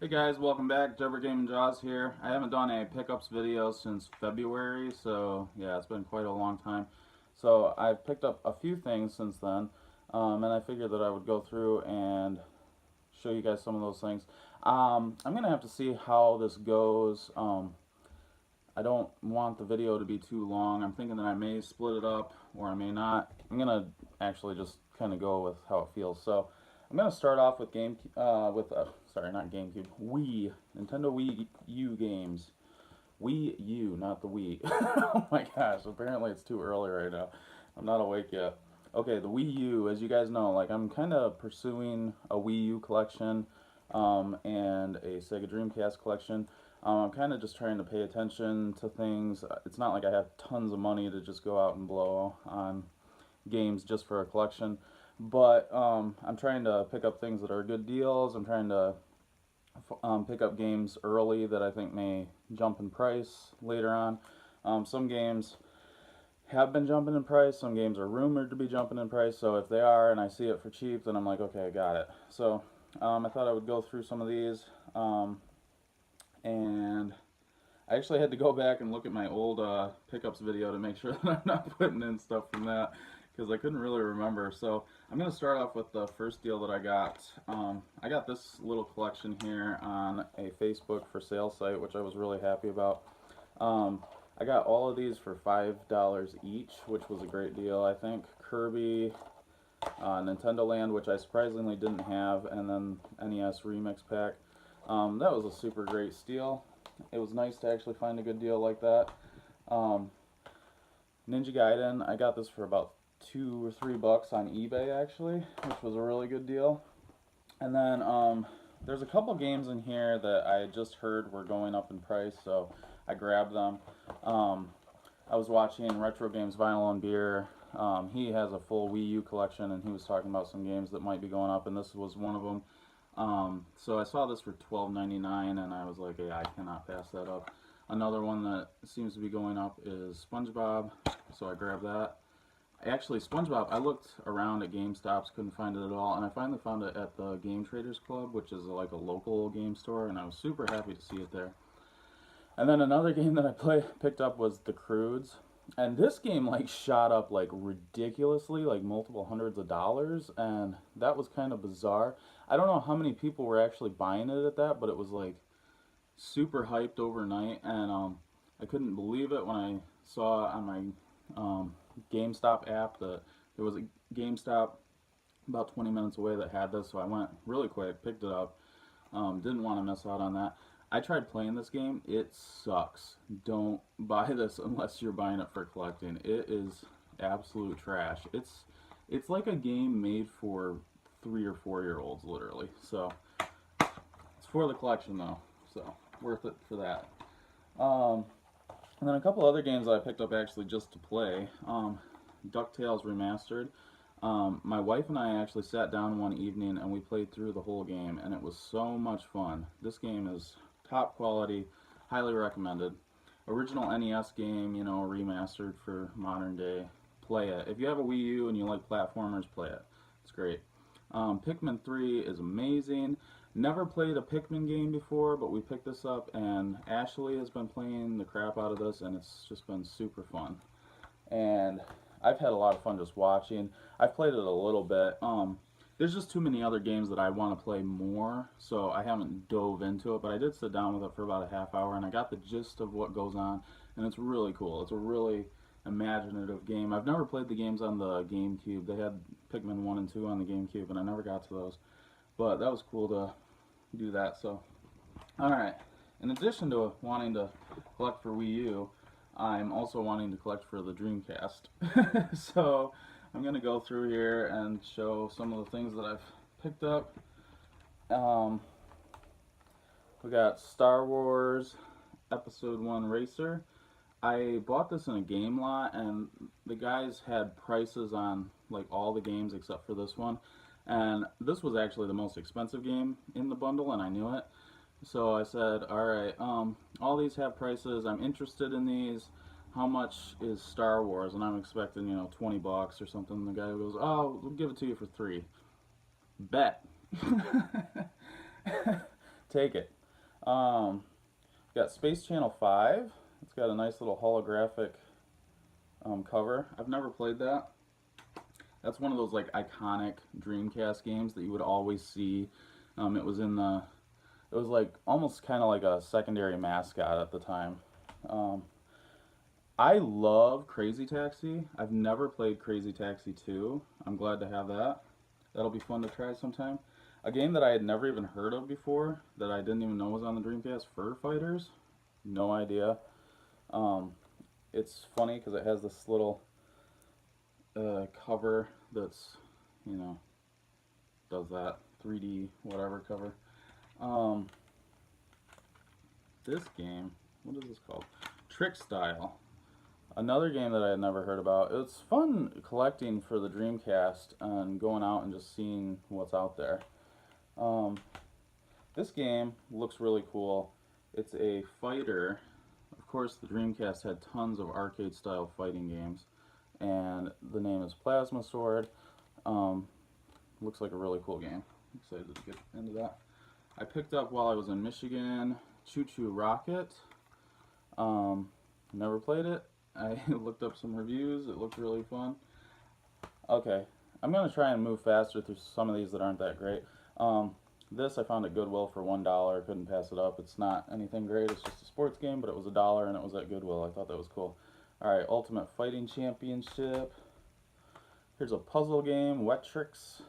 Hey guys, welcome back. Jebber Game and Jaws here. I haven't done a pickups video since February, so yeah, it's been quite a long time. So I've picked up a few things since then, and I figured that I would go through and show you guys some of those things. I'm gonna have to see how this goes. I don't want the video to be too long. I'm thinking that I may split it up or I may not. I'm gonna actually just kind of go with how it feels. So I'm gonna start off with sorry, not GameCube, Nintendo Wii U games. Wii U, not the Wii. Oh my gosh! Apparently it's too early right now. I'm not awake yet. Okay, the Wii U, as you guys know, like I'm kind of pursuing a Wii U collection, and a Sega Dreamcast collection. I'm kind of just trying to pay attention to things. It's not like I have tons of money to just go out and blow on games just for a collection, but I'm trying to pick up things that are good deals. I'm trying to pick up games early that I think may jump in price later on. Some games have been jumping in price. Some games are rumored to be jumping in price. So if they are and I see it for cheap, then I'm like, okay, I got it. So I thought I would go through some of these. And I actually had to go back and look at my old pickups video to make sure that I'm not putting in stuff from that because I couldn't really remember. So I'm going to start off with the first deal that I got. I got this little collection here on a Facebook for sale site, which I was really happy about. I got all of these for $5 each, which was a great deal, I think. Kirby, Nintendo Land, which I surprisingly didn't have, and then NES Remix Pack. That was a super great steal. It was nice to actually find a good deal like that. Um, Ninja Gaiden, I got this for about $2 or $3 on eBay actually, which was a really good deal. And then there's a couple games in here that I just heard were going up in price, so I grabbed them. I was watching Retro Games Vinyl and Beer. He has a full Wii U collection, and he was talking about some games that might be going up, and this was one of them. So I saw this for $12.99, and I was like, yeah, I cannot pass that up. Another one that seems to be going up is SpongeBob, so I grabbed that. Actually, SpongeBob, I looked around at GameStops, couldn't find it at all, and I finally found it at the Game Traders Club, which is like a local game store, and I was super happy to see it there. And then another game that I picked up was The Croods. And this game like shot up like ridiculously, like multiple hundreds of dollars, and that was kind of bizarre. I don't know how many people were actually buying it at that, but it was like super hyped overnight, and I couldn't believe it when I saw on my GameStop app that there was a GameStop about 20 minutes away that had this, so I went really quick, picked it up. Didn't want to miss out on that. I tried playing this game. It sucks. Don't buy this unless you're buying it for collecting. It is absolute trash. It's like a game made for 3 or 4 year olds, literally. So it's for the collection though. So worth it for that. Um, and then a couple other games that I picked up actually just to play. DuckTales Remastered. My wife and I actually sat down one evening and we played through the whole game, and it was so much fun. This game is top quality, highly recommended. Original NES game, you know, remastered for modern day. Play it. If you have a Wii U and you like platformers, play it. It's great. Pikmin 3 is amazing. Never played a Pikmin game before, but we picked this up, and Ashley has been playing the crap out of this, and it's just been super fun. And I've had a lot of fun just watching. I've played it a little bit. There's just too many other games that I want to play more, so I haven't dove into it. But I did sit down with it for about a half hour, and I got the gist of what goes on, and it's really cool. It's a really imaginative game. I've never played the games on the GameCube. They had Pikmin 1 and 2 on the GameCube, and I never got to those. But that was cool to do that. So, alright. In addition to wanting to collect for Wii U, I'm also wanting to collect for the Dreamcast. So I'm going to go through here and show some of the things that I've picked up. Um, we got Star Wars Episode 1 Racer. I bought this in a game lot, and the guys had prices on like all the games except for this one. And this was actually the most expensive game in the bundle, and I knew it. So I said, alright, all these have prices. I'm interested in these. How much is Star Wars? And I'm expecting, you know, $20 or something. The guy goes, oh, we'll give it to you for 3. Bet. Take it. Got Space Channel 5. It's got a nice little holographic cover. I've never played that. That's one of those like iconic Dreamcast games that you would always see. It was in the, it was like almost kind of like a secondary mascot at the time. Um, I love Crazy Taxi. I've never played Crazy Taxi 2. I'm glad to have that. That'll be fun to try sometime. A game that I had never even heard of before, that I didn't even know was on the Dreamcast, Fur Fighters. No idea. Um, it's funny because it has this little cover that's, you know, does that 3D whatever cover. Um, this game, what is this called? Trick Style. Another game that I had never heard about. It's fun collecting for the Dreamcast and going out and just seeing what's out there. Um, this game looks really cool. It's a fighter. Of course, the Dreamcast had tons of arcade-style fighting games, and the name is Plasma Sword. Looks like a really cool game. I'm excited to get into that. I picked up while I was in Michigan Choo Choo Rocket. Never played it. I looked up some reviews. It looked really fun. Okay, I'm going to try and move faster through some of these that aren't that great. This I found at Goodwill for $1. Couldn't pass it up. It's not anything great. It's just a sports game, but it was $1 and it was at Goodwill. I thought that was cool. Alright, Ultimate Fighting Championship. Here's a puzzle game, Wet Tricks.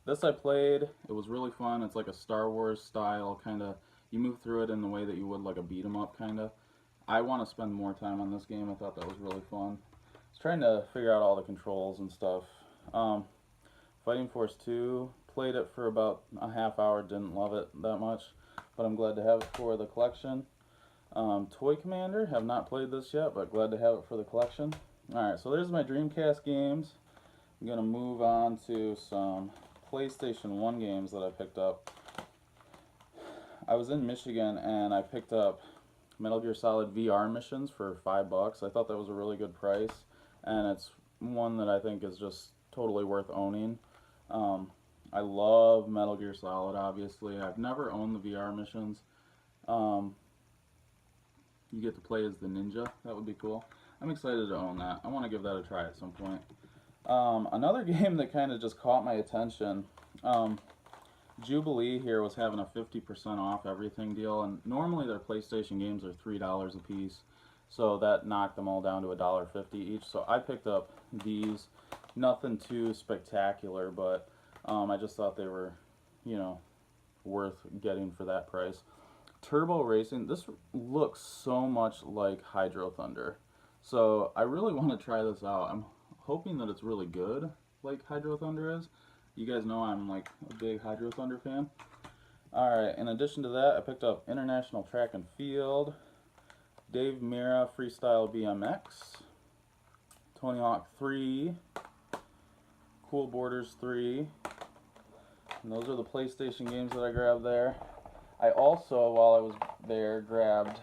This I played. It was really fun. It's like a Star Wars style kind of. You move through it in the way that you would like a beat 'em up kind of. I want to spend more time on this game. I thought that was really fun. I was trying to figure out all the controls and stuff. Fighting Force 2, played it for about a half hour, didn't love it that much, but I'm glad to have it for the collection. Toy Commander, have not played this yet, but glad to have it for the collection. Alright, so there's my Dreamcast games. I'm going to move on to some PlayStation 1 games that I picked up. I was in Michigan and I picked up Metal Gear Solid VR missions for $5. I thought that was a really good price, and it's one that I think is just totally worth owning. I love Metal Gear Solid, obviously. I've never owned the VR missions. You get to play as the ninja. That would be cool. I'm excited to own that. I want to give that a try at some point. Another game that kind of just caught my attention, Jubilee here was having a 50% off everything deal, and normally their PlayStation games are $3 a piece, so that knocked them all down to $1.50 each. So I picked up these. Nothing too spectacular, but I just thought they were, you know, worth getting for that price. Turbo Racing, this looks so much like Hydro Thunder, so I really want to try this out. I'm hoping that it's really good like Hydro Thunder is. You guys know I'm like a big Hydro Thunder fan. Alright, in addition to that, I picked up International Track and Field, Dave Mirra Freestyle BMX, Tony Hawk 3, Cool Borders 3, and those are the PlayStation games that I grabbed there. I also, while I was there, grabbed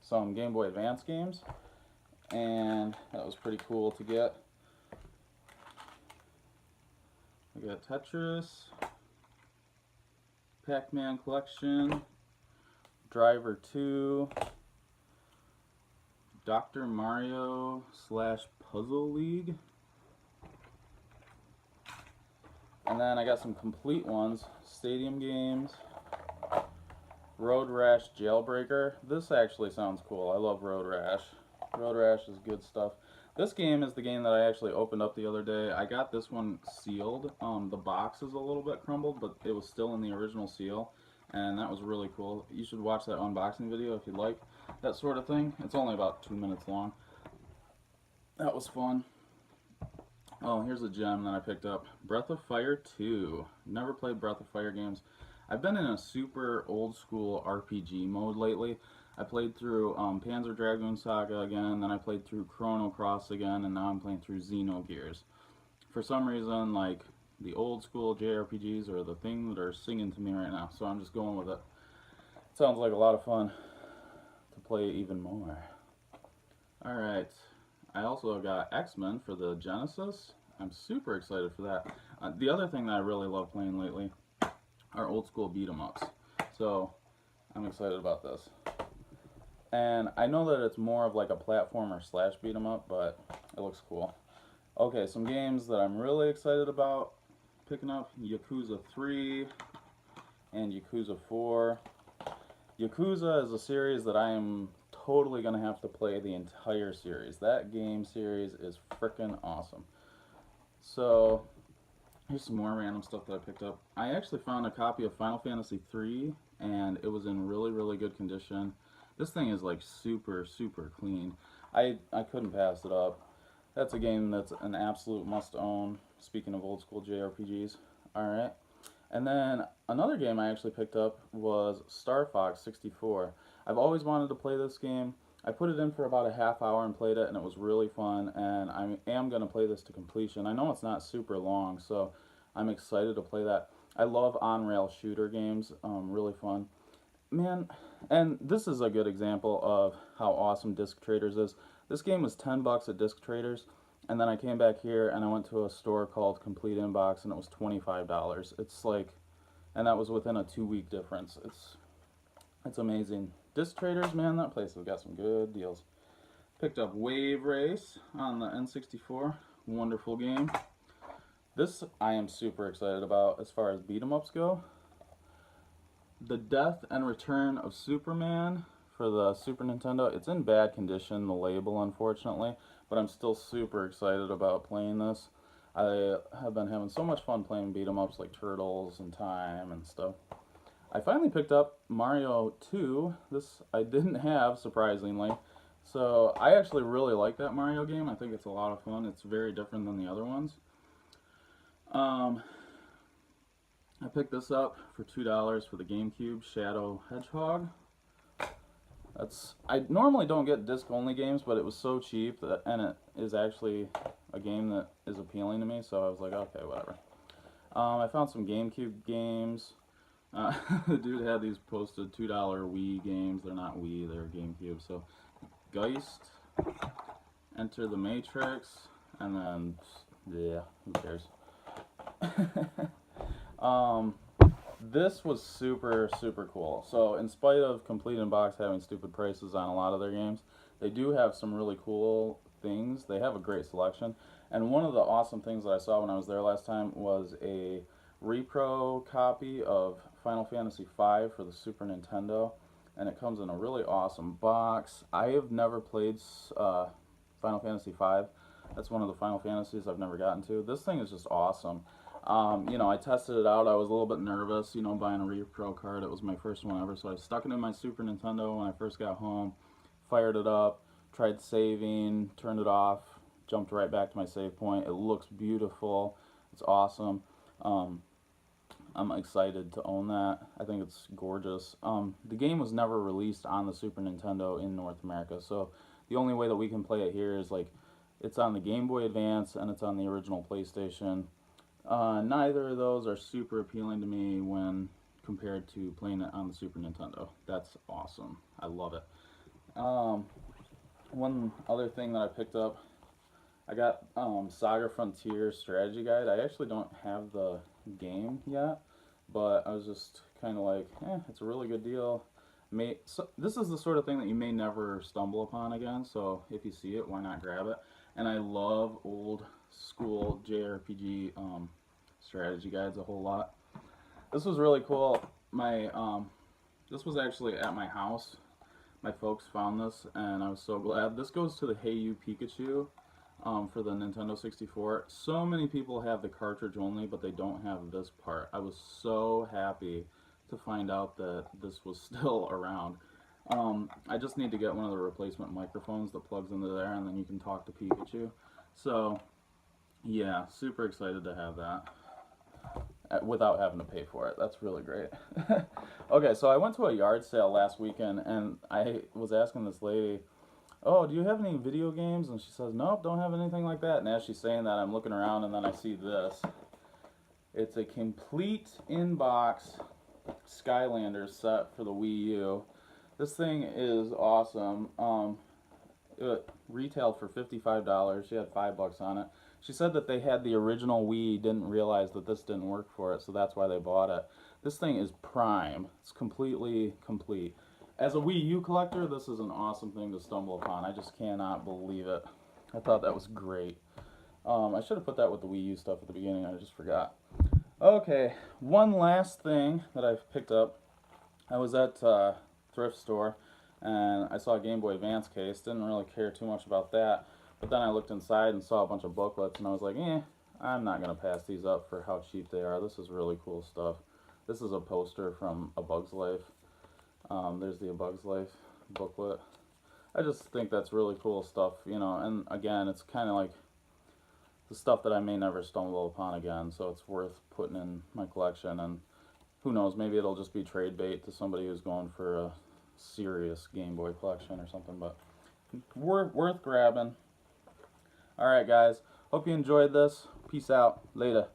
some Game Boy Advance games, and that was pretty cool to get. I got Tetris, Pac-Man Collection, Driver 2, Dr. Mario / Puzzle League, and then I got some complete ones, Stadium Games, Road Rash Jailbreaker. This actually sounds cool. I love Road Rash. Road Rash is good stuff. This game is the game that I actually opened up the other day. I got this one sealed. The box is a little bit crumbled, but it was still in the original seal, and that was really cool. You should watch that unboxing video if you'd like that sort of thing. It's only about 2 minutes long. That was fun. Oh, here's a gem that I picked up. Breath of Fire 2. Never played Breath of Fire games. I've been in a super old school RPG mode lately. I played through Panzer Dragoon Saga again, then I played through Chrono Cross again, and now I'm playing through Xenogears. For some reason, like, the old school JRPGs are the thing that are singing to me right now, so I'm just going with it. It sounds like a lot of fun to play even more. Alright, I also got X-Men for the Genesis. I'm super excited for that. The other thing that I really love playing lately are old school beat 'em ups. So I'm excited about this. And I know that it's more of like a platformer slash beat 'em up, but it looks cool. Okay, some games that I'm really excited about picking up: Yakuza 3 and Yakuza 4. Yakuza is a series that I am totally going to have to play the entire series. That game series is freaking awesome. So, here's some more random stuff that I picked up. I actually found a copy of Final Fantasy 3 and it was in really, really good condition. This thing is like super, super clean. I couldn't pass it up. That's a game that's an absolute must own, speaking of old school JRPGs. Alright. And then another game I actually picked up was Star Fox 64. I've always wanted to play this game. I put it in for about a half hour and played it, and it was really fun, and I am going to play this to completion. I know it's not super long, so I'm excited to play that. I love on-rail shooter games, really fun. Man, and this is a good example of how awesome Disc Traders is. This game was 10 bucks at Disc Traders, and then I came back here and I went to a store called Complete Inbox and it was $25. It's like, and that was within a 2 week difference. It's amazing. Disc Traders, man, that place has got some good deals. Picked up Wave Race on the N64. Wonderful game. This I am super excited about as far as beat 'em ups go. The Death and Return of Superman for the Super Nintendo. It's in bad condition, the label, unfortunately, but I'm still super excited about playing this. I have been having so much fun playing beat 'em ups like Turtles and Time and stuff. I finally picked up Mario 2. This I didn't have, surprisingly. So I actually really like that Mario game. I think it's a lot of fun. It's very different than the other ones. I picked this up for $2 for the GameCube Shadow Hedgehog. I normally don't get disc-only games, but it was so cheap that, and it is actually a game that is appealing to me, so I was like, okay, whatever. I found some GameCube games. The dude had these posted $2 Wii games. They're not Wii, they're GameCube. So, Geist, Enter the Matrix, and then, yeah, who cares? This was super, super cool. So, in spite of Complete Inbox having stupid prices on a lot of their games, they do have some really cool things. They have a great selection. And one of the awesome things that I saw when I was there last time was a repro copy of Final Fantasy V for the Super Nintendo. And it comes in a really awesome box. I have never played Final Fantasy V. That's one of the Final Fantasies I've never gotten to. This thing is just awesome. I tested it out. I was a little bit nervous, buying a repro card. It was my first one ever, so I stuck it in my Super Nintendo when I first got home, fired it up, tried saving, turned it off, jumped right back to my save point. It looks beautiful. It's awesome. I'm excited to own that. I think it's gorgeous. The game was never released on the Super Nintendo in North America, so the only way that we can play it here is like it's on the Game Boy Advance and it's on the original PlayStation. Neither of those are super appealing to me when compared to playing it on the Super Nintendo. That's awesome. I love it. One other thing that I picked up, I got Saga Frontier Strategy Guide. I actually don't have the game yet, but I was just kind of like, it's a really good deal. This is the sort of thing that you may never stumble upon again, so if you see it, why not grab it? And I love old school JRPG strategy guides a whole lot. This was really cool. This was actually at my house. My folks found this, and I was so glad. This goes to the Hey You Pikachu for the Nintendo 64. So many people have the cartridge only, but they don't have this part. I was so happy to find out that this was still around. I just need to get one of the replacement microphones that plugs into there, and then you can talk to Pikachu. So, yeah, super excited to have that without having to pay for it. That's really great. Okay, so I went to a yard sale last weekend, and I was asking this lady, oh, do you have any video games? And she says, nope, don't have anything like that. And as she's saying that, I'm looking around, and then I see this. It's a complete in-box Skylanders set for the Wii U. This thing is awesome. It retailed for $55. She had $5 on it. She said that they had the original Wii, didn't realize that this didn't work for it, so that's why they bought it. This thing is prime. It's completely complete. As a Wii U collector, this is an awesome thing to stumble upon. I just cannot believe it. I thought that was great. I should have put that with the Wii U stuff at the beginning. I just forgot. Okay, one last thing that I've picked up. I was at a thrift store and I saw a Game Boy Advance case. Didn't really care too much about that. But then I looked inside and saw a bunch of booklets and I was like, I'm not going to pass these up for how cheap they are. This is really cool stuff. This is a poster from A Bug's Life. There's the A Bug's Life booklet. I just think that's really cool stuff, you know, and again, it's kind of like the stuff that I may never stumble upon again, so it's worth putting in my collection, and who knows, maybe it'll just be trade bait to somebody who's going for a serious Game Boy collection or something, but worth grabbing. Alright guys, hope you enjoyed this. Peace out. Later.